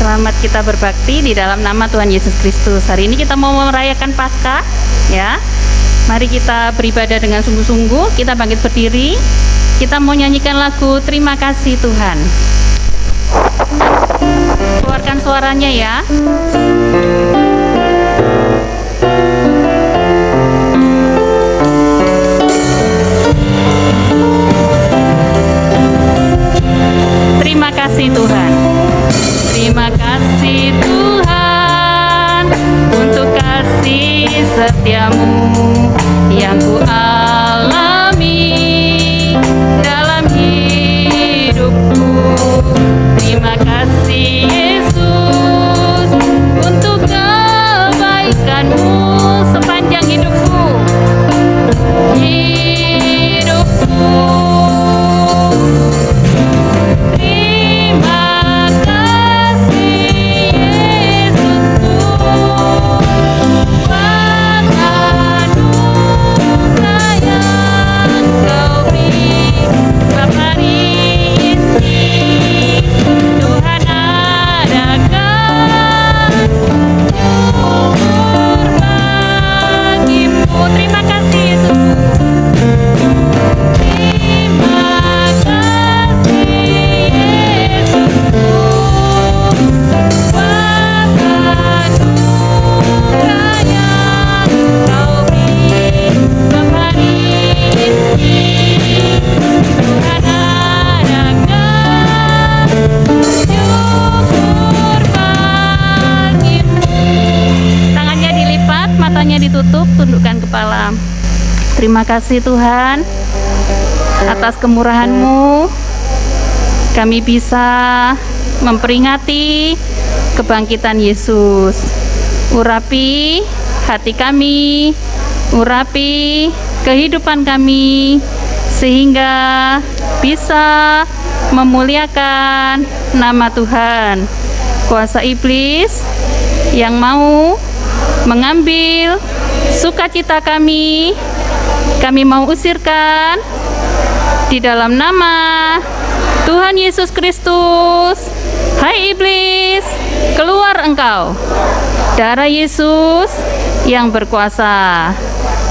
Selamat kita berbakti di dalam nama Tuhan Yesus Kristus. Hari ini kita mau merayakan Paskah, ya. Mari kita beribadah dengan sungguh-sungguh. Kita bangkit berdiri. Kita mau nyanyikan lagu Terima Kasih Tuhan. Keluarkan suaranya ya. Terima kasih Tuhan. Terima kasih Tuhan untuk kasih setiamu yang ku alami dalam hidupku. Terima kasih Yesus untuk kebaikanmu sepanjang hidupku. Ditutup, tundukkan kepala. Terima kasih Tuhan atas kemurahan-Mu. Kami bisa memperingati kebangkitan Yesus. Urapi hati kami, urapi kehidupan kami, sehingga bisa memuliakan nama Tuhan. Kuasa iblis yang mau mengambil sukacita kami mau usirkan di dalam nama Tuhan Yesus Kristus. Hai iblis, keluar engkau. Darah Yesus yang berkuasa.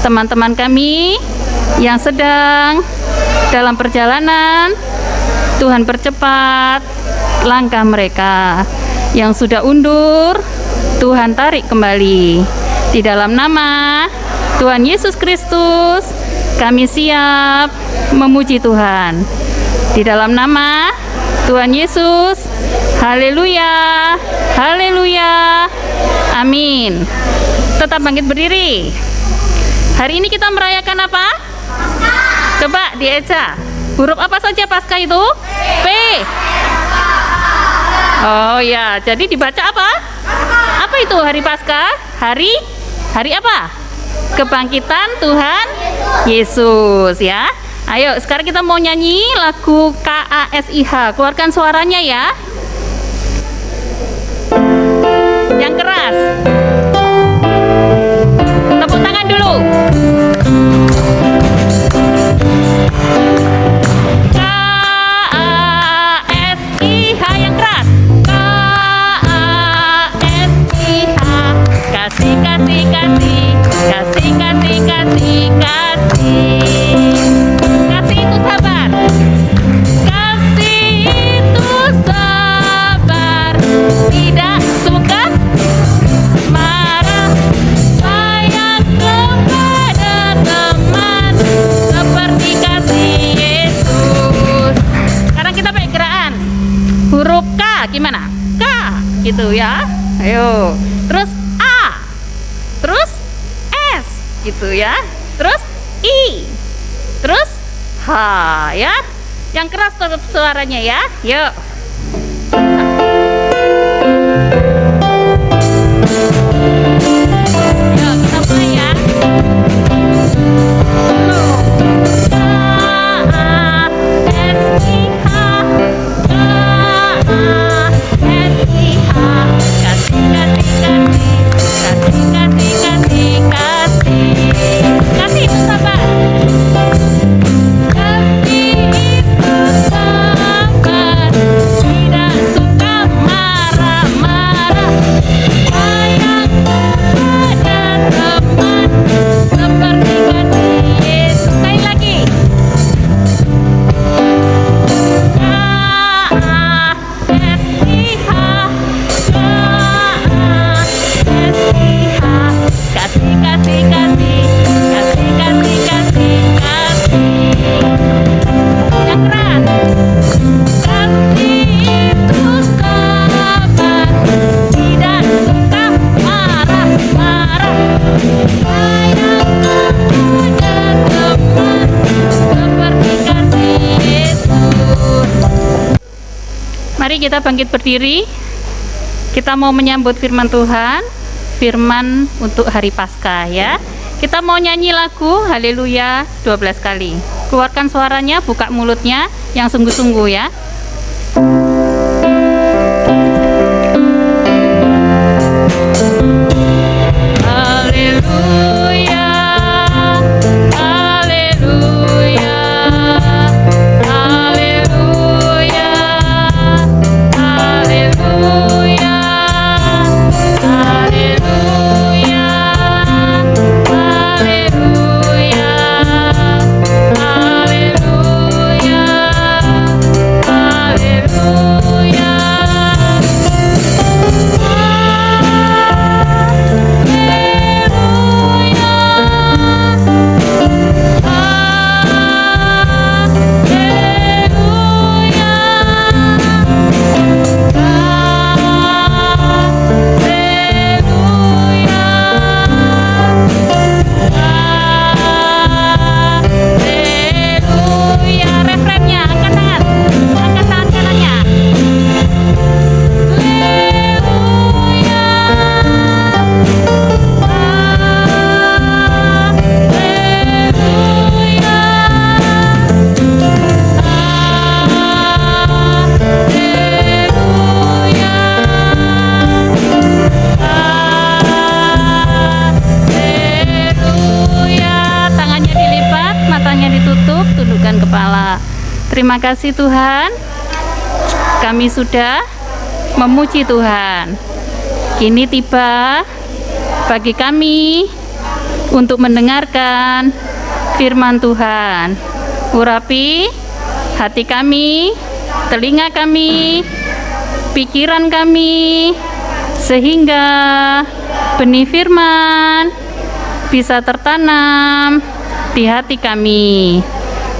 Teman-teman kami yang sedang dalam perjalanan, Tuhan percepat langkah mereka. Yang sudah undur, Tuhan tarik kembali. Di dalam nama Tuhan Yesus Kristus, kami siap memuji Tuhan. Di dalam nama Tuhan Yesus, haleluya, haleluya, amin. Tetap bangkit berdiri. Hari ini kita merayakan apa? Paskah. Coba dieja. Huruf apa saja Paskah itu? P. Oh ya, jadi dibaca apa? Apa itu hari Paskah? Hari apa? Kebangkitan Tuhan Yesus ya. Ayo sekarang kita mau nyanyi lagu KASIH. Keluarkan suaranya ya. Yang keras. Tepuk tangan dulu. KASIH yang keras. Kasih, kasih, kasih, kasih, kasih, kasih, kasih. Kasih itu sabar. Kasih itu sabar. Tidak suka marah. Sayang kepada teman seperti kasih Yesus. Sekarang kita pakai gerakan huruf K. Gimana? K gitu ya. Ayo. Terus terus S gitu ya, terus I, terus H ya, yang keras tetap suaranya ya. Yuk kita mulai ya. Kasih itu sabar. Kasih itu sabar. kita bangkit berdiri. Kita mau menyambut firman Tuhan, firman untuk hari Paskah ya. Kita mau nyanyi lagu Haleluya 12 kali. Keluarkan suaranya, buka mulutnya yang sungguh-sungguh ya. Haleluya, haleluya, haleluya, haleluya, haleluya, haleluya, haleluya, kepala. Terima kasih Tuhan, kami sudah memuji Tuhan. Kini tiba bagi kami untuk mendengarkan firman Tuhan. Urapi hati kami, telinga kami, pikiran kami, sehingga benih firman bisa tertanam di hati kami.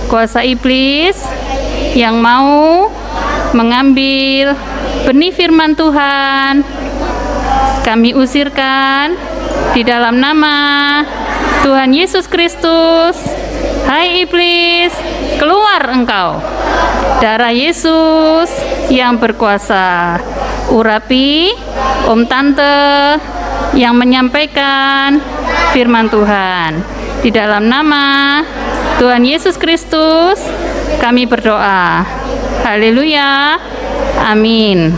Kuasa iblis yang mau mengambil benih firman Tuhan, kami usirkan di dalam nama Tuhan Yesus Kristus. Hai iblis, keluar engkau. Darah Yesus yang berkuasa. Urapi om tante yang menyampaikan firman Tuhan. Di dalam nama Tuhan Yesus Kristus kami berdoa. Haleluya. Amin.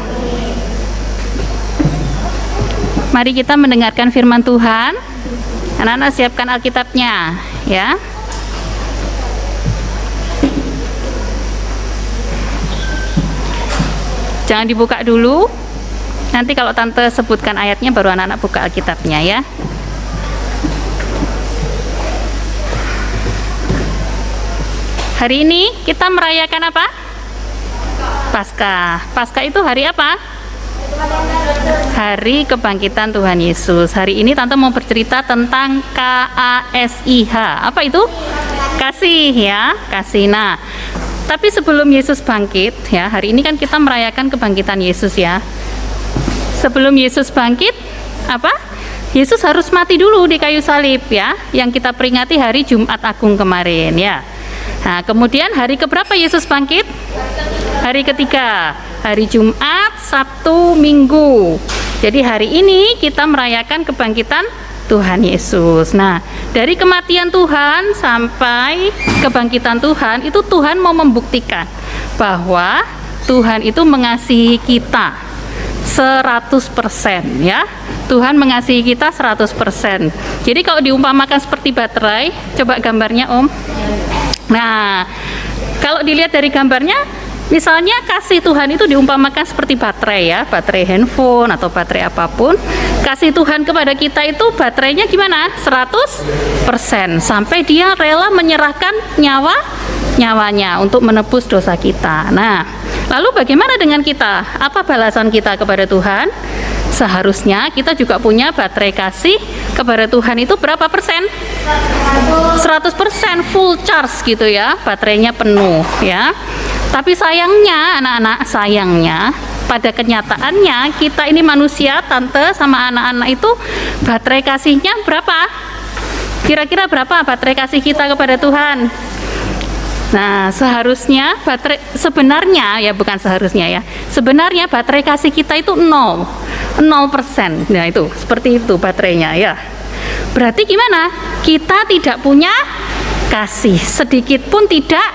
Mari kita mendengarkan firman Tuhan. Anak-anak siapkan Alkitabnya ya. Jangan dibuka dulu. Nanti kalau tante sebutkan ayatnya baru anak-anak buka Alkitabnya ya. Hari ini kita merayakan apa? Paskah. Paskah itu hari apa? Hari kebangkitan Tuhan Yesus. Hari ini tante mau bercerita tentang KASIH. Apa itu? Kasih ya, kasih. Nah, tapi sebelum Yesus bangkit ya, hari ini kan kita merayakan kebangkitan Yesus ya. Sebelum Yesus bangkit, apa? Yesus harus mati dulu di kayu salib ya, yang kita peringati hari Jumat Agung kemarin ya. Nah, kemudian hari keberapa Yesus bangkit? Hari ketiga, hari Jumat, Sabtu, Minggu. Jadi hari ini kita merayakan kebangkitan Tuhan Yesus. Nah, dari kematian Tuhan sampai kebangkitan Tuhan, itu Tuhan mau membuktikan bahwa Tuhan itu mengasihi kita 100% ya. Tuhan mengasihi kita 100%. Jadi kalau diumpamakan seperti baterai, coba gambarnya Om. Nah, kalau dilihat dari gambarnya, misalnya kasih Tuhan itu diumpamakan seperti baterai ya, baterai handphone atau baterai apapun. Kasih Tuhan kepada kita itu baterainya gimana? 100%, sampai dia rela menyerahkan nyawanya untuk menebus dosa kita. Nah, lalu bagaimana dengan kita? Apa balasan kita kepada Tuhan? Seharusnya kita juga punya baterai kasih kepada Tuhan itu berapa persen? 100% full charge gitu ya, baterainya penuh ya. Tapi sayangnya anak-anak, sayangnya pada kenyataannya kita ini manusia, tante sama anak-anak itu baterai kasihnya berapa? Kira-kira berapa baterai kasih kita kepada Tuhan? Nah, sebenarnya ya, bukan seharusnya ya. Sebenarnya baterai kasih kita itu 0%. Nah, itu seperti itu baterainya ya. Berarti gimana? Kita tidak punya kasih, sedikit pun tidak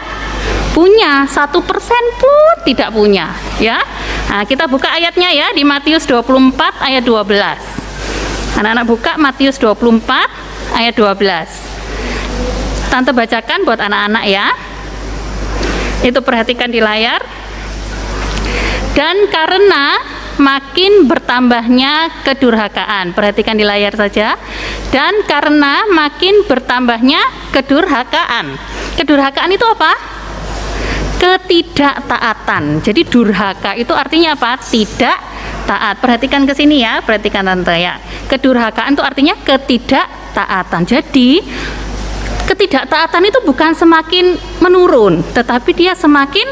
punya, 1% pun tidak punya ya. Nah, kita buka ayatnya ya di Matius 24 ayat 12. Anak-anak buka Matius 24 ayat 12. Tante bacakan buat anak-anak ya. Itu perhatikan di layar. Dan karena makin bertambahnya kedurhakaan, perhatikan di layar saja. Dan karena makin bertambahnya kedurhakaan. Kedurhakaan itu apa? Ketidaktaatan. Jadi durhaka itu artinya apa? Tidak taat. Perhatikan ke sini ya, perhatikan tante ya. Kedurhakaan itu artinya ketidaktaatan. Jadi ketidaktaatan itu bukan semakin menurun, tetapi dia semakin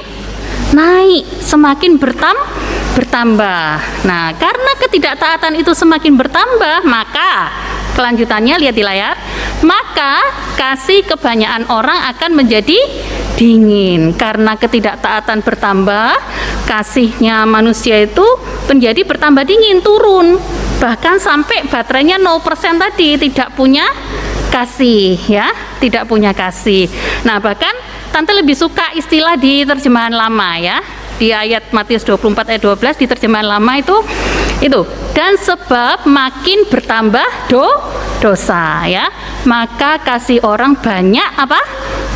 naik, semakin bertambah. Nah, karena ketidaktaatan itu semakin bertambah, maka kelanjutannya lihat di layar, maka kasih kebanyakan orang akan menjadi dingin. Karena ketidaktaatan bertambah, kasihnya manusia itu menjadi bertambah dingin, turun. Bahkan sampai baterainya 0% tadi, tidak punya kasih ya, tidak punya kasih. Nah, bahkan tante lebih suka istilah di terjemahan lama ya. Di ayat Matius 24 ayat 12 di terjemahan lama itu dan sebab makin bertambah dosa ya, maka kasih orang banyak apa?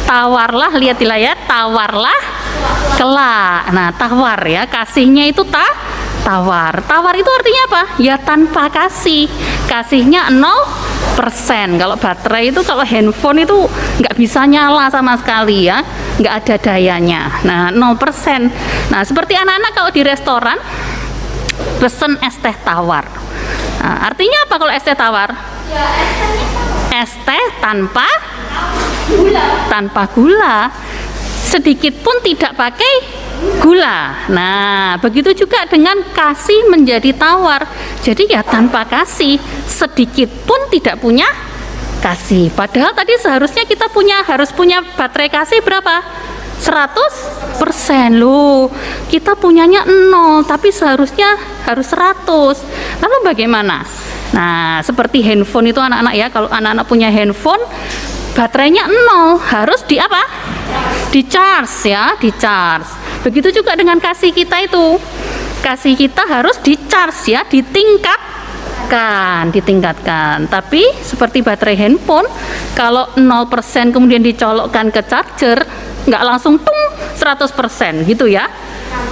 Tawarlah, lihat di layar, tawarlah kelak. Nah, tawar ya, kasihnya itu tawar. Tawar itu artinya apa? Ya tanpa kasih. Kasihnya 0%. Kalau baterai itu, kalau handphone itu nggak bisa nyala sama sekali ya, nggak ada dayanya. Nah, 0%. Nah, seperti anak-anak kalau di restoran pesen es teh tawar. Nah, artinya apa kalau es teh tawar? Ya, es teh tanpa gula. Sedikit pun tidak pakai gula. Nah, begitu juga dengan kasih menjadi tawar. Jadi ya tanpa kasih, sedikit pun tidak punya kasih. Padahal tadi seharusnya kita harus punya baterai kasih berapa? 100% loh. Kita punyanya 0, tapi seharusnya harus 100. Lalu bagaimana? Nah, seperti handphone itu anak-anak ya, kalau anak-anak punya handphone baterainya 0, harus di apa? Di charge ya, di charge. Begitu juga dengan kasih kita itu. Kasih kita harus di charge ya, ditingkatkan. Tapi seperti baterai handphone, kalau 0% kemudian dicolokkan ke charger, nggak langsung tung 100% gitu ya.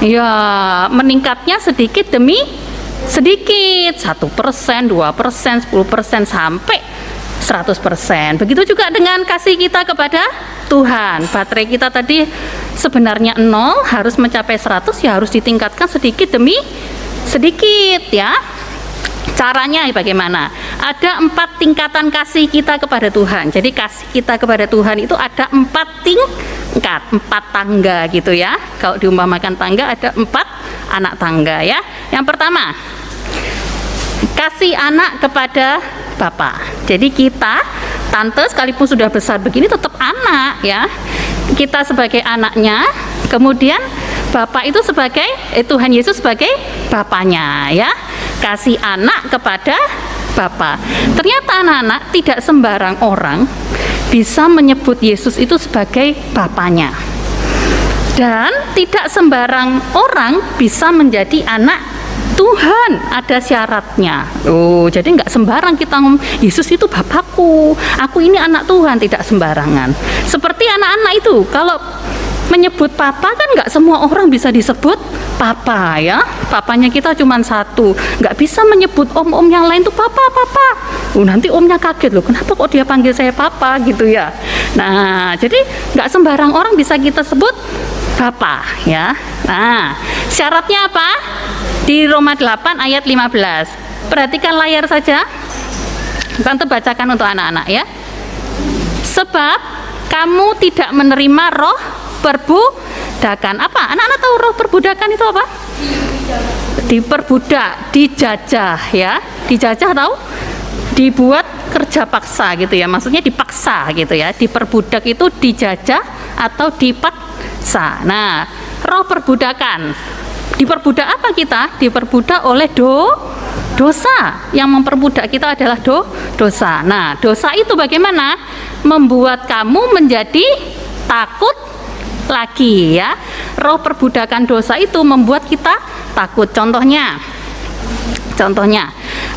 Ya, meningkatnya sedikit demi sedikit, 1%, 2%, 10% sampai 100%. Begitu juga dengan kasih kita kepada Tuhan. Baterai kita tadi sebenarnya 0, harus mencapai 100, ya harus ditingkatkan sedikit demi sedikit ya. Caranya bagaimana? Ada 4 tingkatan kasih kita kepada Tuhan. Jadi kasih kita kepada Tuhan itu ada 4 tingkat, 4 tangga gitu ya. Kalau diumpamakan tangga, ada 4 anak tangga ya. Yang pertama, kasih anak kepada Bapak. Jadi kita, tante sekalipun sudah besar begini tetap anak ya. Kita sebagai anaknya, kemudian Bapak itu sebagai Tuhan Yesus sebagai bapaknya ya. Kasih anak kepada Bapak. Ternyata anak-anak tidak sembarang orang bisa menyebut Yesus itu sebagai bapaknya. Dan tidak sembarang orang bisa menjadi anak Tuhan, ada syaratnya. Oh, jadi nggak sembarang kita ngomong Yesus itu bapakku, aku ini anak Tuhan, tidak sembarangan. Seperti anak-anak itu, kalau menyebut papa kan nggak semua orang bisa disebut papa ya. Papanya kita cuma satu, nggak bisa menyebut om-om yang lain tuh papa. Nanti omnya kaget loh, kenapa kok dia panggil saya papa gitu ya. Nah, jadi nggak sembarang orang bisa kita sebut Bapa ya. Nah, syaratnya apa? Di Roma 8 ayat 15. Perhatikan layar saja. Tante bacakan untuk anak-anak ya. Sebab kamu tidak menerima roh perbudakan. Apa? Anak-anak tahu roh perbudakan itu apa? Diperbudak, dijajah ya. Dijajah tahu? Dibuat kerja paksa gitu ya. Maksudnya dipaksa gitu ya. Diperbudak itu dijajah atau dipaksa. Nah, roh perbudakan. Diperbudak apa kita? Diperbudak oleh dosa. Yang memperbudak kita adalah dosa. Nah, dosa itu bagaimana? Membuat kamu menjadi takut lagi ya. Roh perbudakan dosa itu membuat kita takut. Contohnya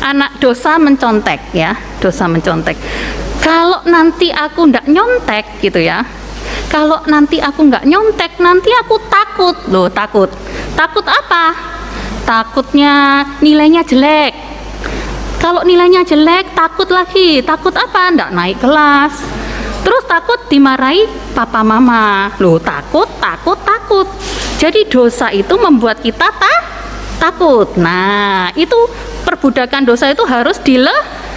anak dosa mencontek ya, dosa mencontek. Kalau nanti aku ndak nyontek gitu ya, kalau nanti aku nggak nyontek, nanti aku takut loh. Takut apa? Takutnya nilainya jelek. Kalau nilainya jelek, takut lagi. Takut apa? Ndak naik kelas. Terus takut dimarahi papa mama. Loh, takut. Jadi dosa itu membuat kita takut. Nah, itu perbudakan dosa itu harus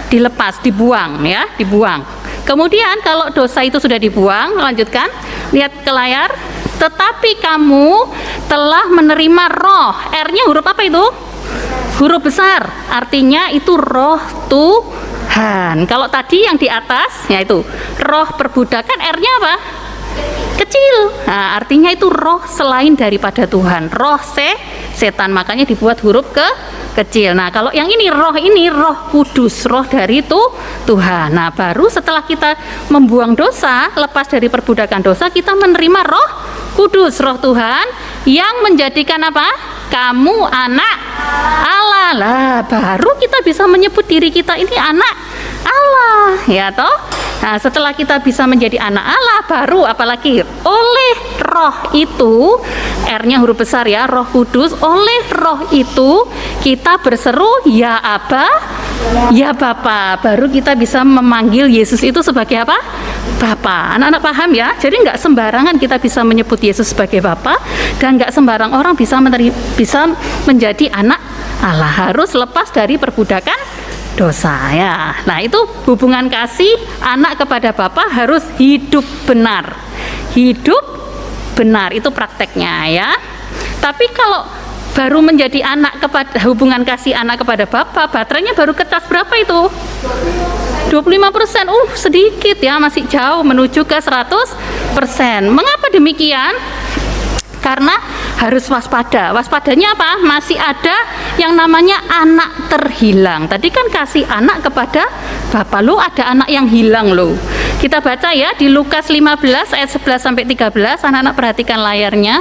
dilepas, dibuang ya, dibuang. Kemudian kalau dosa itu sudah dibuang, lanjutkan, lihat ke layar. Tetapi kamu telah menerima roh. R-nya huruf apa itu? Huruf besar. Artinya itu roh Tuhan. Kalau tadi yang di atas, yaitu roh perbudakan, R-nya apa? Kecil. Nah, artinya itu roh selain daripada Tuhan. Roh setan, makanya dibuat huruf kecil. Nah, kalau yang ini roh kudus, roh dari itu Tuhan. Nah, baru setelah kita membuang dosa, lepas dari perbudakan dosa, kita menerima roh kudus, roh Tuhan yang menjadikan apa? Kamu anak Allah. Lah, baru kita bisa menyebut diri kita ini anak Allah, ya toh? Nah, setelah kita bisa menjadi anak Allah, baru apalagi oleh roh itu, R-nya huruf besar ya, roh kudus, oleh roh itu kita berseru ya Aba, ya Bapa. Baru kita bisa memanggil Yesus itu sebagai apa? Bapa. Anak-anak paham ya? Jadi nggak sembarangan kita bisa menyebut Yesus sebagai Bapa, dan nggak sembarang orang bisa menjadi anak Allah. Harus lepas dari perbudakan dosa ya. Nah, itu hubungan kasih anak kepada Bapa harus hidup benar. Hidup benar itu prakteknya ya. Tapi kalau baru menjadi anak kepada hubungan kasih anak kepada Bapa, baterainya baru kecas berapa itu? 25%. Sedikit ya, masih jauh menuju ke 100%. Mengapa demikian? Karena harus waspada. Waspadanya apa? Masih ada yang namanya anak terhilang. Tadi kan kasih anak kepada Bapa, lo ada anak yang hilang lo. Kita baca ya di Lukas 15 ayat 11 sampai 13. Anak-anak perhatikan layarnya.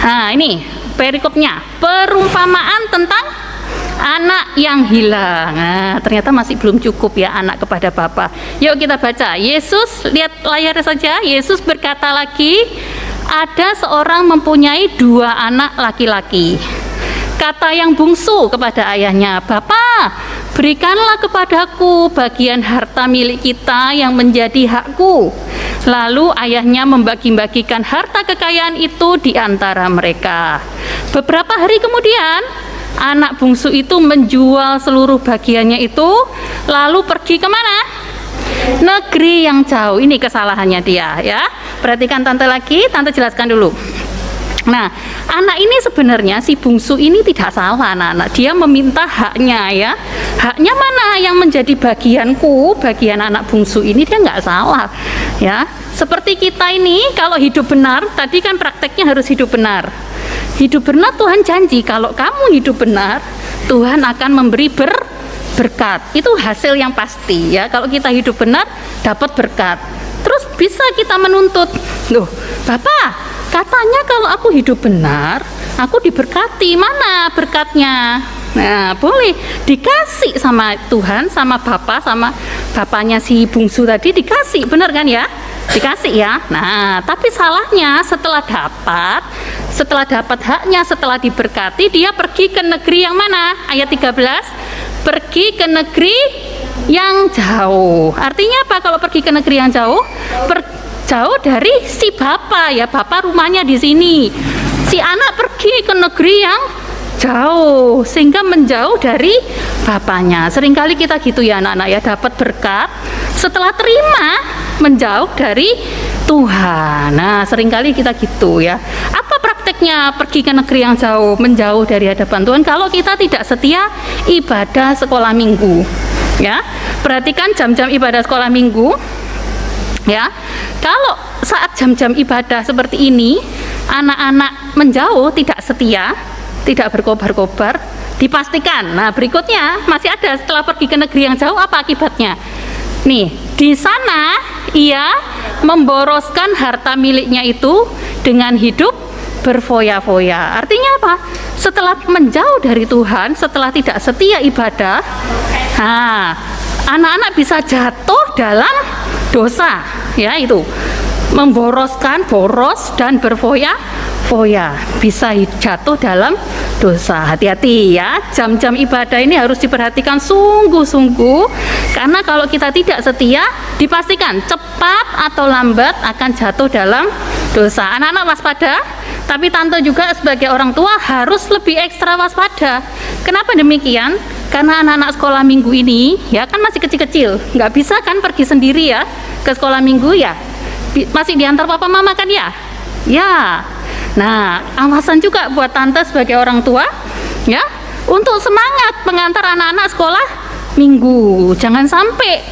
Nah, ini perikopnya. Perumpamaan tentang anak yang hilang. Nah, ternyata masih belum cukup ya anak kepada Bapa. Yuk kita baca. Yesus, lihat layar saja. Yesus berkata lagi, ada seorang mempunyai 2 anak laki-laki. Kata yang bungsu kepada ayahnya, Bapa, berikanlah kepadaku bagian harta milik kita yang menjadi hakku. Lalu ayahnya membagi-bagikan harta kekayaan itu di antara mereka. Beberapa hari kemudian, anak bungsu itu menjual seluruh bagiannya itu, lalu pergi kemana? Negeri yang jauh. Ini kesalahannya dia ya. Perhatikan tante lagi, tante jelaskan dulu. Nah, anak ini sebenarnya si bungsu ini tidak salah, anak-anak. Dia meminta haknya ya. Haknya mana yang menjadi bagianku, bagian anak bungsu ini, dia nggak salah ya. Seperti kita ini kalau hidup benar, tadi kan prakteknya harus hidup benar. Hidup benar, Tuhan janji kalau kamu hidup benar, Tuhan akan memberi berkat. Itu hasil yang pasti ya. Kalau kita hidup benar, dapat berkat. Terus bisa kita menuntut, loh Bapak, katanya kalau aku hidup benar, aku diberkati. Mana berkatnya? Nah, boleh dikasih sama Tuhan, sama Bapa, sama bapaknya si bungsu tadi dikasih, benar kan ya? Dikasih ya. Nah, tapi salahnya setelah dapat haknya, setelah diberkati, dia pergi ke negeri yang mana? Ayat 13, pergi ke negeri yang jauh. Artinya apa kalau pergi ke negeri yang jauh? Jauh dari si Bapa ya. Bapa rumahnya di sini. Si anak pergi ke negeri yang jauh sehingga menjauh dari bapaknya. Seringkali kita gitu ya anak-anak ya, dapat berkat setelah terima menjauh dari Tuhan. Nah, seringkali kita gitu ya. Apa prakteknya pergi ke negeri yang jauh, menjauh dari hadapan Tuhan? Kalau kita tidak setia ibadah sekolah minggu ya. Perhatikan jam-jam ibadah sekolah minggu ya. Kalau saat jam-jam ibadah seperti ini, anak-anak menjauh, tidak setia, tidak berkobar-kobar, dipastikan. Nah, berikutnya masih ada, setelah pergi ke negeri yang jauh, apa akibatnya? Nih, di sana ia memboroskan harta miliknya itu dengan hidup berfoya-foya. Artinya apa? Setelah menjauh dari Tuhan, setelah tidak setia ibadah, nah, anak-anak bisa jatuh dalam dosa, ya, itu memboroskan, boros dan berfoya-foya, bisa jatuh dalam dosa. Hati-hati ya, jam-jam ibadah ini harus diperhatikan sungguh-sungguh, karena kalau kita tidak setia, dipastikan cepat atau lambat akan jatuh dalam dosa. Anak-anak waspada, tapi tante juga sebagai orang tua harus lebih ekstra waspada. Kenapa demikian? Karena anak-anak sekolah minggu ini ya kan masih kecil-kecil, nggak bisa kan pergi sendiri ya ke sekolah minggu ya, masih diantar papa mama kan ya. Ya, nah awasan juga buat tante sebagai orang tua ya, untuk semangat mengantar anak-anak sekolah minggu. Jangan sampai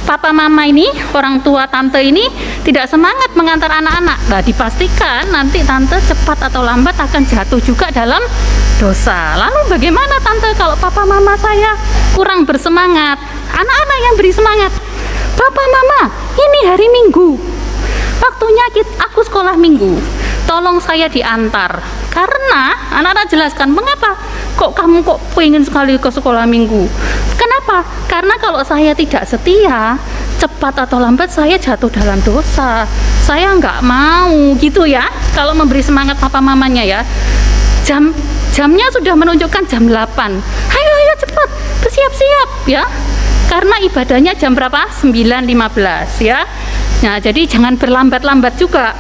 papa mama ini, orang tua tante ini tidak semangat mengantar anak-anak. Nah, dipastikan nanti tante cepat atau lambat akan jatuh juga dalam dosa. Lalu bagaimana tante kalau papa mama saya kurang bersemangat? Anak-anak yang beri semangat. Papa mama, ini hari Minggu, waktunya aku sekolah minggu, tolong saya diantar. Karena anak-anak jelaskan, mengapa kok kamu kok pengen sekali ke sekolah minggu? Kenapa? Karena kalau saya tidak setia, cepat atau lambat saya jatuh dalam dosa. Saya nggak mau gitu ya. Kalau memberi semangat papa mamanya ya, jamnya sudah menunjukkan jam 8. Ayo cepat bersiap-siap ya. Karena ibadahnya jam berapa? 9.15 ya. Nah, jadi jangan berlambat-lambat juga.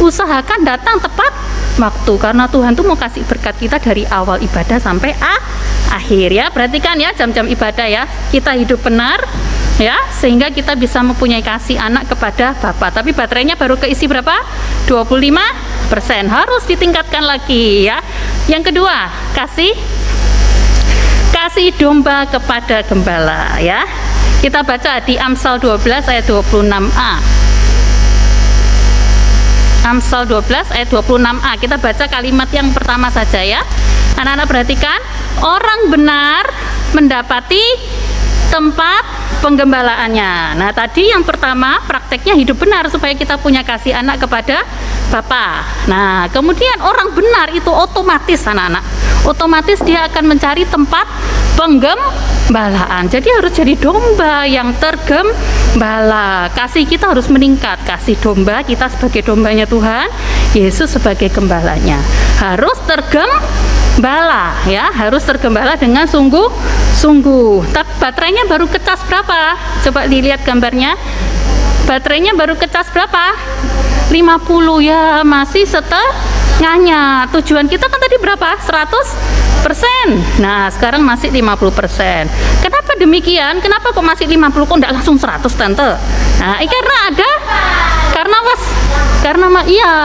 Usahakan datang tepat waktu, karena Tuhan tuh mau kasih berkat kita dari awal ibadah sampai akhir ya. Perhatikan ya jam-jam ibadah ya. Kita hidup benar ya, sehingga kita bisa mempunyai kasih anak kepada Bapa. Tapi baterainya baru keisi berapa? 25%. Harus ditingkatkan lagi ya. Yang kedua, kasih domba kepada gembala ya. Kita baca di Amsal 12 ayat 26a. Amsal 12 ayat 26a. Kita baca kalimat yang pertama saja ya. Anak-anak perhatikan, orang benar mendapati tempat penggembalaannya. Nah, tadi yang pertama prakteknya hidup benar supaya kita punya kasih anak kepada Bapa. Nah, kemudian orang benar itu otomatis anak-anak, otomatis dia akan mencari tempat penggembalaan. Jadi harus jadi domba yang tergembala. Kasih kita harus meningkat. Kasih domba kita sebagai dombanya Tuhan, Yesus sebagai gembalanya. Harus tergembala ya, harus tergembala dengan sungguh-sungguh. Tapi baterainya baru kecas berapa? Coba dilihat gambarnya. Baterainya baru kecas berapa? 50 ya, masih setengahnya. Tujuan kita kan tadi berapa? 100%. Nah, sekarang masih 50%. Kenapa demikian? Kenapa kok masih 50? Kok enggak langsung 100, Tante? Nah, karena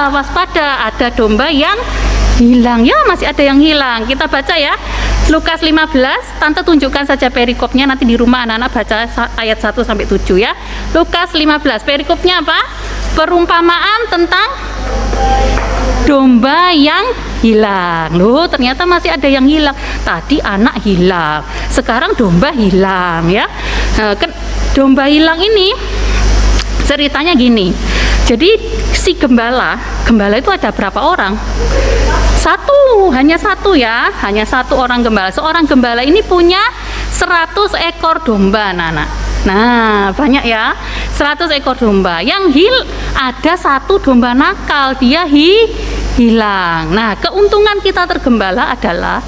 waspada, ada domba yang hilang ya, masih ada yang hilang. Kita baca ya, Lukas 15. Tante tunjukkan saja perikopnya, nanti di rumah anak-anak baca ayat 1 sampai 7 ya. Lukas 15, perikopnya apa? Perumpamaan tentang domba yang hilang. Loh, ternyata masih ada yang hilang. Tadi anak hilang, sekarang domba hilang ya. Domba hilang ini ceritanya gini. Jadi si gembala itu ada berapa orang? Hanya satu ya, hanya satu orang gembala. Seorang gembala ini punya 100 ekor domba, anak-anak. Nah, banyak ya, 100 ekor domba. Yang ada satu domba nakal, dia hilang. Nah, keuntungan kita tergembala adalah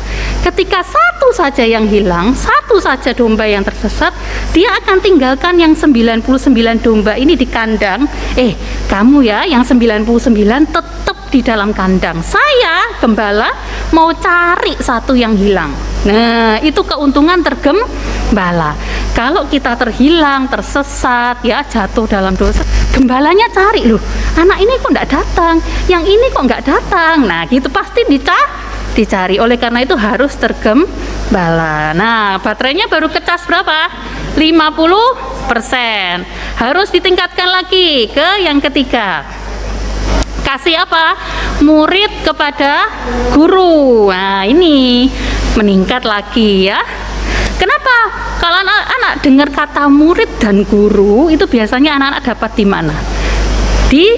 ketika satu saja yang hilang, satu saja domba yang tersesat, dia akan tinggalkan yang 99 domba ini di kandang. Kamu ya, yang 99 tetap di dalam kandang. Saya, gembala, mau cari satu yang hilang. Nah, itu keuntungan tergembala. Kalau kita terhilang, tersesat, ya jatuh dalam dosa, gembalanya cari, loh, anak ini kok enggak datang, yang ini kok enggak datang. Nah, gitu pasti dicari. Oleh karena itu harus tergembala. Nah, baterainya baru kecas berapa? 50%. Harus ditingkatkan lagi ke yang ketiga. Kasih apa? Murid kepada guru. Nah, ini meningkat lagi ya. Kenapa? Kalau anak-anak dengar kata murid dan guru, itu biasanya anak-anak dapat di mana? Di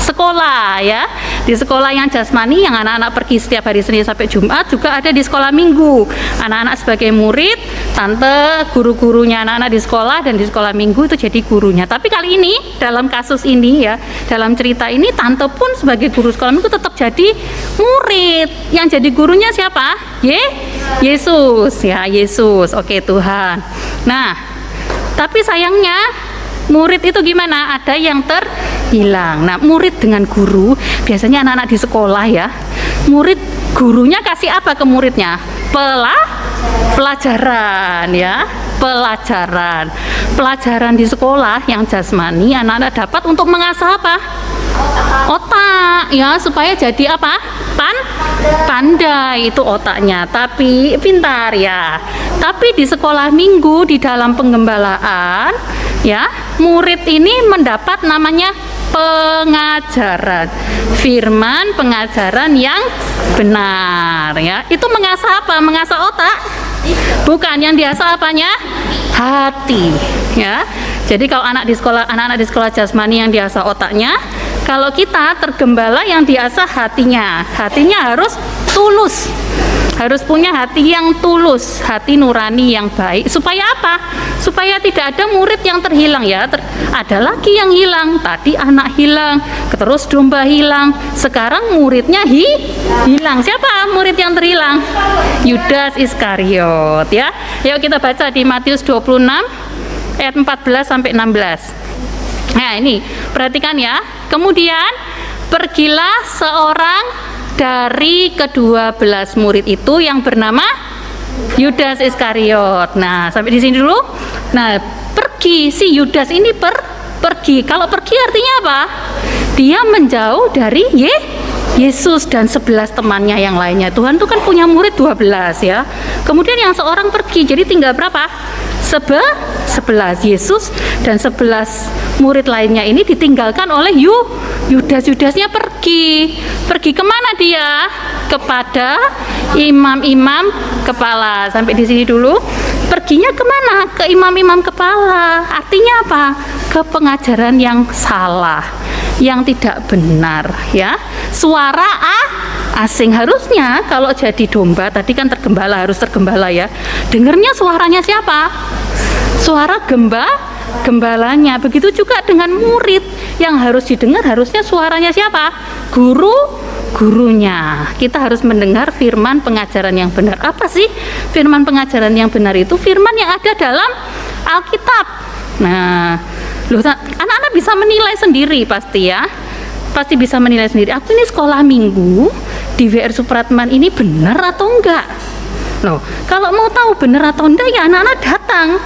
sekolah ya. Di sekolah yang jasmani yang anak-anak pergi setiap hari Senin sampai Jumat, juga ada di sekolah minggu. Anak-anak sebagai murid, tante, guru-gurunya anak-anak di sekolah, dan di sekolah minggu itu jadi gurunya. Tapi kali ini dalam kasus ini ya, dalam cerita ini tante pun sebagai guru sekolah minggu tetap jadi murid. Yang jadi gurunya siapa? Yesus ya, Yesus. Oke, Tuhan. Nah, tapi sayangnya murid itu gimana? Ada yang terhilang. Nah, murid dengan guru, biasanya anak-anak di sekolah ya, murid gurunya kasih apa ke muridnya? Pelajaran ya, pelajaran di sekolah yang jasmani anak-anak dapat untuk mengasah apa? Otak ya, supaya jadi apa? Pandai itu otaknya, tapi pintar ya. Tapi di sekolah minggu, di dalam penggembalaan ya, murid ini mendapat namanya pengajaran, firman pengajaran yang benar ya. Itu mengasah apa? Mengasah otak? Bukan, yang diasah apanya? Hati ya. Jadi kalau anak-anak di sekolah jasmani yang diasah otaknya, kalau kita tergembala yang diasah hatinya. Hatinya harus tulus, harus punya hati yang tulus, hati nurani yang baik. Supaya apa? Supaya tidak ada murid yang terhilang ya. Ada lagi yang hilang. Tadi anak hilang, terus domba hilang, sekarang muridnya hilang. Siapa murid yang terhilang? Yudas Iskariot ya. Yuk kita baca di Matius 26 ayat 14 sampai 16. Nah, ini perhatikan ya. Kemudian pergilah seorang dari ke-12 murid itu yang bernama Yudas Iskariot. Nah, sampai di sini dulu. Nah, pergi, si Yudas ini pergi. Kalau pergi artinya apa? Dia menjauh dari Yesus dan 11 temannya yang lainnya. Tuhan itu kan punya murid 12 ya. Kemudian yang seorang pergi, jadi tinggal berapa? 11. Yesus dan 11 murid lainnya ini ditinggalkan oleh Yudasnya pergi kemana dia? Kepada imam-imam kepala. Sampai di sini dulu. Perginya kemana? Ke imam-imam kepala. Artinya apa? Ke pengajaran yang salah, yang tidak benar ya. Suara asing. Harusnya kalau jadi domba, tadi kan tergembala, harus tergembala ya, dengarnya suaranya siapa? Suara gembalanya. Begitu juga dengan murid, yang harus didengar harusnya suaranya siapa? Gurunya. Kita harus mendengar firman pengajaran yang benar. Apa sih firman pengajaran yang benar itu? Firman yang ada dalam Alkitab. Nah, anak-anak bisa menilai sendiri pasti ya. Pasti bisa menilai sendiri. Aku ini sekolah minggu di WR Supratman ini benar atau enggak? Loh, kalau mau tahu benar atau enggak ya anak-anak datang,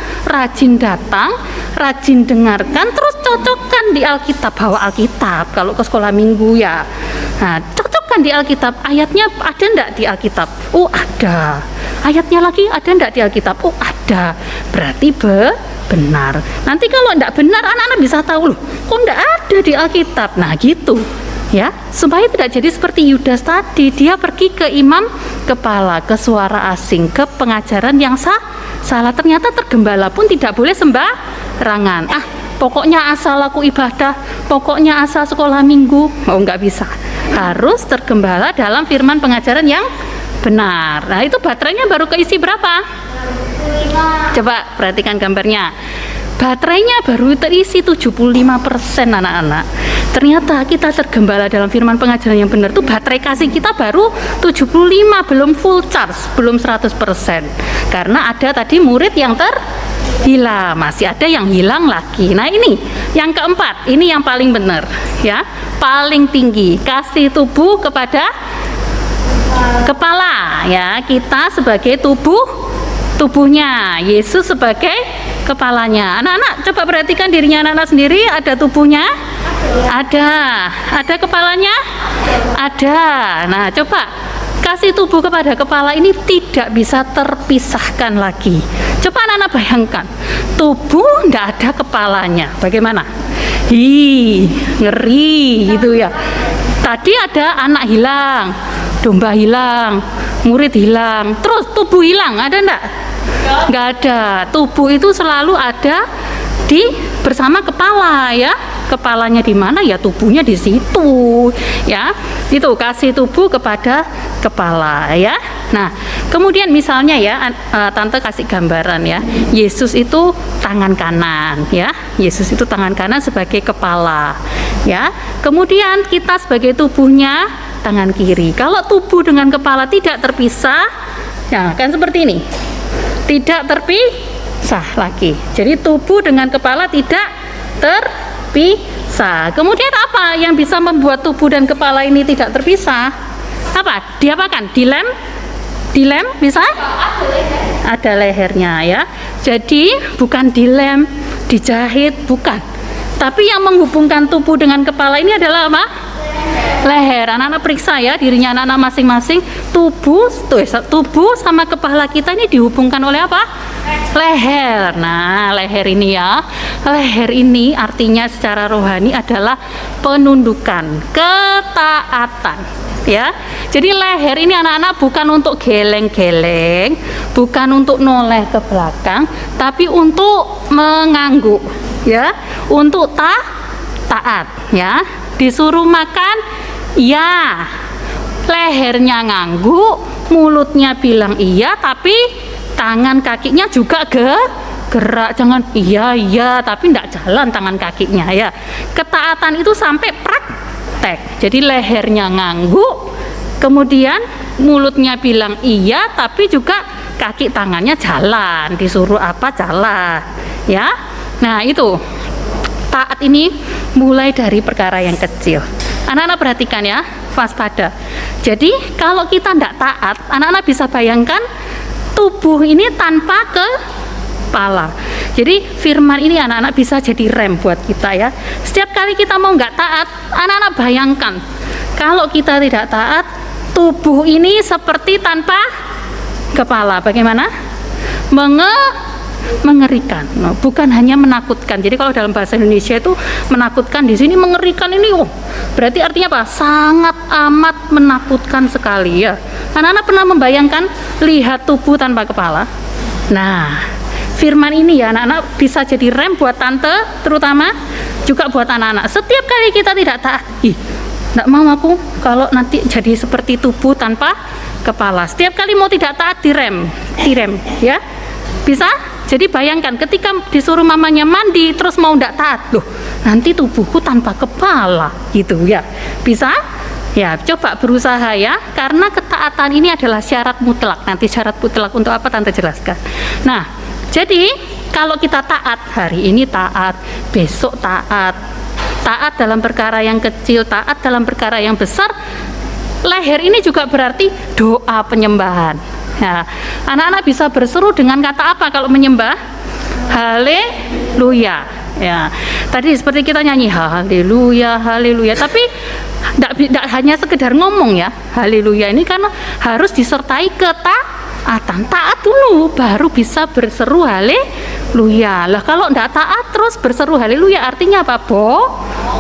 rajin dengarkan, terus cocokkan di Alkitab, bawa Alkitab kalau ke sekolah minggu ya. Nah, cocokkan di Alkitab, ayatnya ada enggak di Alkitab? Oh, ada. Ayatnya lagi ada enggak di Alkitab? Oh, ada. Berarti benar. Nanti kalau enggak benar, anak-anak bisa tahu, loh, kok enggak ada di Alkitab. Nah, gitu. Ya, supaya tidak jadi seperti Yudas tadi, dia pergi ke imam kepala, ke suara asing, ke pengajaran yang salah. Ternyata tergembala pun tidak boleh sembarangan. Pokoknya asal aku ibadah, pokoknya asal sekolah minggu. Oh, enggak bisa. Harus tergembala dalam firman pengajaran yang benar. Nah, itu baterainya baru keisi berapa? Coba perhatikan gambarnya. Baterainya baru terisi 75% anak-anak. Ternyata kita tergembala dalam firman pengajaran yang benar tuh baterai kasih kita baru 75, belum full charge, belum 100%. Karena ada tadi murid yang terhilang, masih ada yang hilang lagi. Nah, ini yang keempat, ini yang paling benar ya, paling tinggi. Kasih tubuh kepada kepala ya, kita sebagai tubuhnya, Yesus sebagai kepalanya. Anak-anak coba perhatikan dirinya anak-anak sendiri, ada tubuhnya? Ada kepalanya? Ada. Nah, coba kasih tubuh kepada kepala ini tidak bisa terpisahkan lagi. Coba anak-anak bayangkan, tubuh tidak ada kepalanya, bagaimana? sedih, ngeri gitu ya. Tadi ada anak hilang, domba hilang, murid hilang, terus tubuh hilang, ada enggak? Enggak ada. Tubuh itu selalu ada bersama kepala ya. Kepalanya di mana ya tubuhnya di situ ya. Itu kasih tubuh kepada kepala ya. Nah, kemudian misalnya ya tante kasih gambaran ya. Yesus itu tangan kanan ya. Yesus itu tangan kanan sebagai kepala ya. Kemudian kita sebagai tubuhnya tangan kiri. Kalau tubuh dengan kepala tidak terpisah, ya kan seperti ini. Tidak terpisah lagi. Jadi tubuh dengan kepala tidak terpisah. Kemudian apa yang bisa membuat tubuh dan kepala ini tidak terpisah? Apa? Diapakan? Dilem? Dilem bisa? Ada lehernya ya. Jadi bukan dilem, dijahit, bukan. Tapi yang menghubungkan tubuh dengan kepala ini adalah apa? Leher. Anak-anak periksa ya dirinya anak-anak masing-masing. Tubuh sama kepala kita ini dihubungkan oleh apa? Leher. Nah, leher ini ya. Leher ini artinya secara rohani adalah penundukan, ketaatan. Ya. Jadi leher ini anak-anak bukan untuk geleng-geleng, bukan untuk noleh ke belakang, tapi untuk mengangguk, ya. Untuk taat, ya. Disuruh makan, ya. Lehernya ngangguk, mulutnya bilang iya, tapi tangan kakinya juga gerak. Jangan iya tapi tidak jalan tangan kakinya ya. Ketaatan itu sampai praktek. Jadi lehernya ngangguk, kemudian mulutnya bilang iya, tapi juga kaki tangannya jalan, disuruh apa jalan ya. Nah itu taat ini mulai dari perkara yang kecil. Anak-anak perhatikan ya, waspada. Jadi kalau kita tidak taat, anak-anak bisa bayangkan tubuh ini tanpa kepala. Jadi firman ini anak-anak bisa jadi rem buat kita ya. Setiap kali kita mau nggak taat, anak-anak bayangkan kalau kita tidak taat, tubuh ini seperti tanpa kepala. Bagaimana? Mengerikan. Nah, bukan hanya menakutkan. Jadi kalau dalam bahasa Indonesia itu menakutkan, di sini mengerikan ini. Berarti artinya apa? Sangat amat menakutkan sekali ya. Anak-anak pernah membayangkan lihat tubuh tanpa kepala? Nah, firman ini ya anak-anak bisa jadi rem buat tante, terutama juga buat anak-anak. Setiap kali kita tidak taat, enggak mau aku kalau nanti jadi seperti tubuh tanpa kepala. Setiap kali mau tidak taat direm ya. Bisa? Jadi bayangkan ketika disuruh mamanya mandi terus mau tidak taat, loh nanti tubuhku tanpa kepala gitu ya. Bisa? Ya, coba berusaha ya, karena ketaatan ini adalah syarat mutlak. Nanti syarat mutlak untuk apa tante jelaskan. Nah, jadi kalau kita taat, hari ini taat, besok taat dalam perkara yang kecil, taat dalam perkara yang besar. Leher ini juga berarti doa penyembahan. Nah, anak-anak bisa berseru dengan kata apa kalau menyembah? Haleluya. Ya, tadi seperti kita nyanyi haleluya, haleluya. Tapi tidak hanya sekedar ngomong ya, haleluya ini karena harus disertai ketaatan. Taat dulu baru bisa berseru haleluya. Lah kalau tidak taat terus berseru haleluya artinya apa?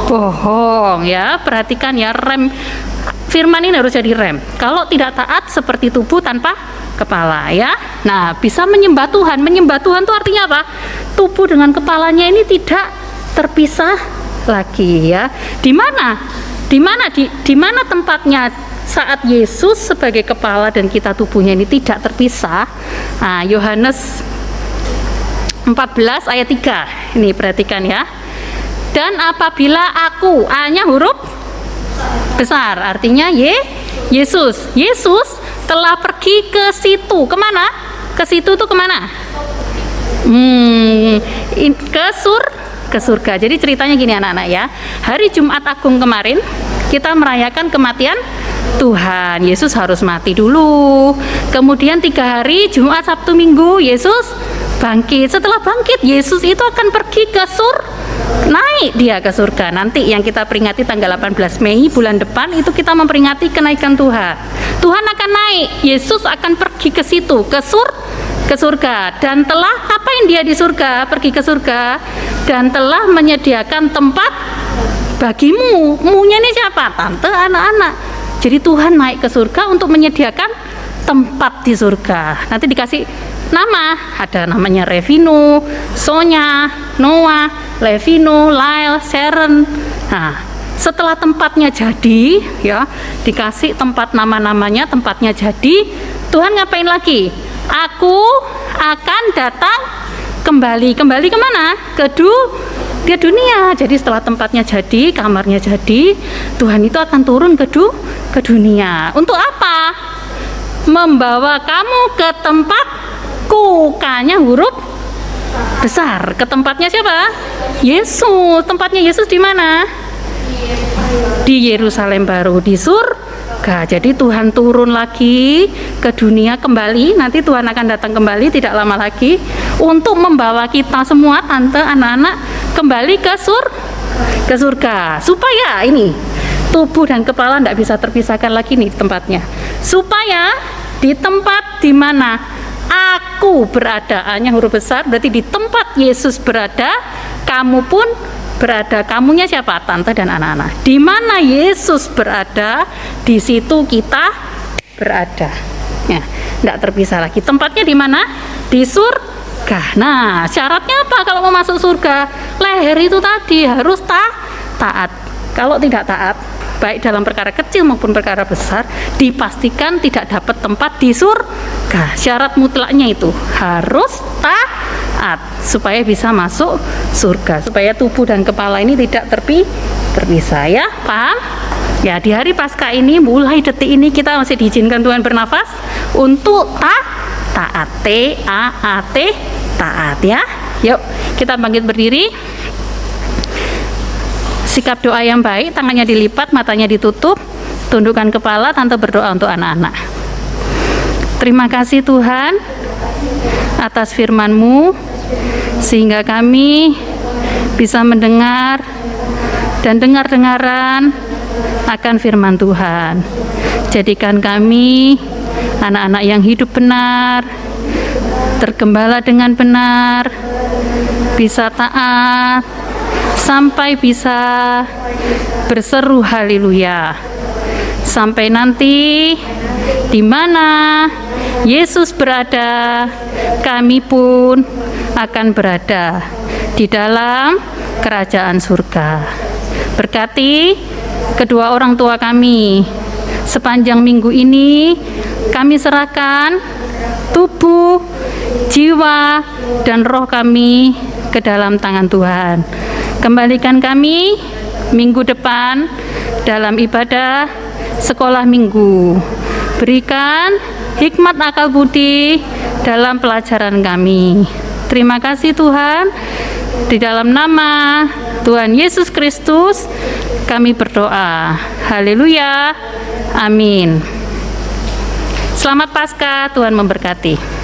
Bohong ya. Perhatikan ya, rem firman ini harus jadi rem. Kalau tidak taat seperti tubuh tanpa kepala ya. Nah, bisa menyembah Tuhan. Menyembah Tuhan itu artinya apa? Tubuh dengan kepalanya ini tidak terpisah lagi ya. Di mana tempatnya saat Yesus sebagai kepala dan kita tubuhnya ini tidak terpisah. Nah, Yohanes 14 ayat 3. Ini perhatikan ya. Dan apabila aku, A-nya huruf besar, artinya Yesus telah pergi ke situ. Kemana? Ke situ tuh kemana? Ke surga. Jadi ceritanya gini anak-anak ya. Hari Jumat Agung kemarin kita merayakan kematian Tuhan. Yesus harus mati dulu. Kemudian 3 hari Jumat, Sabtu, Minggu Yesus bangkit. Setelah bangkit Yesus itu akan pergi ke naik dia ke surga. Nanti yang kita peringati tanggal 18 Mei bulan depan itu kita memperingati kenaikan Tuhan. Tuhan akan naik, Yesus akan pergi ke situ, ke surga. Dan telah apain dia di surga? Pergi ke surga, dan telah menyediakan tempat bagimu. Munya ini siapa? Tante, anak-anak. Jadi Tuhan naik ke surga untuk menyediakan tempat di surga. Nanti dikasih nama, ada namanya Revino, Sonya, Noah, Levino, Lyle, Sharon. Nah, setelah tempatnya jadi, ya, dikasih tempat nama-namanya, tempatnya jadi, Tuhan ngapain lagi? Aku akan datang kembali kemana? Ke dunia. Jadi setelah tempatnya jadi, kamarnya jadi, Tuhan itu akan turun ke dunia. Untuk apa? Membawa kamu ke tempatku. K-nya huruf besar. Ke tempatnya siapa? Yesus. Tempatnya Yesus di mana? Di Yerusalem baru, di surga. Jadi Tuhan turun lagi ke dunia kembali. Nanti Tuhan akan datang kembali tidak lama lagi untuk membawa kita semua, tante, anak-anak, kembali ke surga. Supaya ini tubuh dan kepala tidak bisa terpisahkan lagi nih tempatnya. Supaya di tempat di mana aku berada, A-nya huruf besar, berarti di tempat Yesus berada, kamu pun berada. Kamunya siapa? Tante dan anak-anak. Di mana Yesus berada, di situ kita berada. Ya, tidak terpisah lagi. Tempatnya di mana? Di surga. Nah, syaratnya apa kalau mau masuk surga? Leher itu tadi harus taat. Kalau tidak taat, baik dalam perkara kecil maupun perkara besar, dipastikan tidak dapat tempat di surga. Syarat mutlaknya itu harus taat supaya bisa masuk surga, supaya tubuh dan kepala ini tidak terpisah, ya, paham? Ya, di hari Paskah ini, mulai detik ini kita masih diizinkan Tuhan bernafas untuk taat, T-A-A-T, taat, ya. Yuk, kita bangkit berdiri. Sikap doa yang baik, tangannya dilipat, matanya ditutup, tundukkan kepala, tante berdoa untuk anak-anak. Terima kasih Tuhan atas firman-Mu, sehingga kami bisa mendengar dan dengar-dengaran akan firman Tuhan. Jadikan kami anak-anak yang hidup benar, tergembala dengan benar, bisa taat, sampai bisa berseru haleluya. Sampai nanti di mana Yesus berada, kami pun akan berada di dalam kerajaan surga. Berkati kedua orang tua kami sepanjang minggu ini. Kami serahkan tubuh, jiwa, dan roh kami ke dalam tangan Tuhan. Kembalikan kami minggu depan dalam ibadah sekolah minggu. Berikan hikmat akal budi dalam pelajaran kami. Terima kasih Tuhan. Di dalam nama Tuhan Yesus Kristus kami berdoa. Haleluya. Amin. Selamat Paskah, Tuhan memberkati.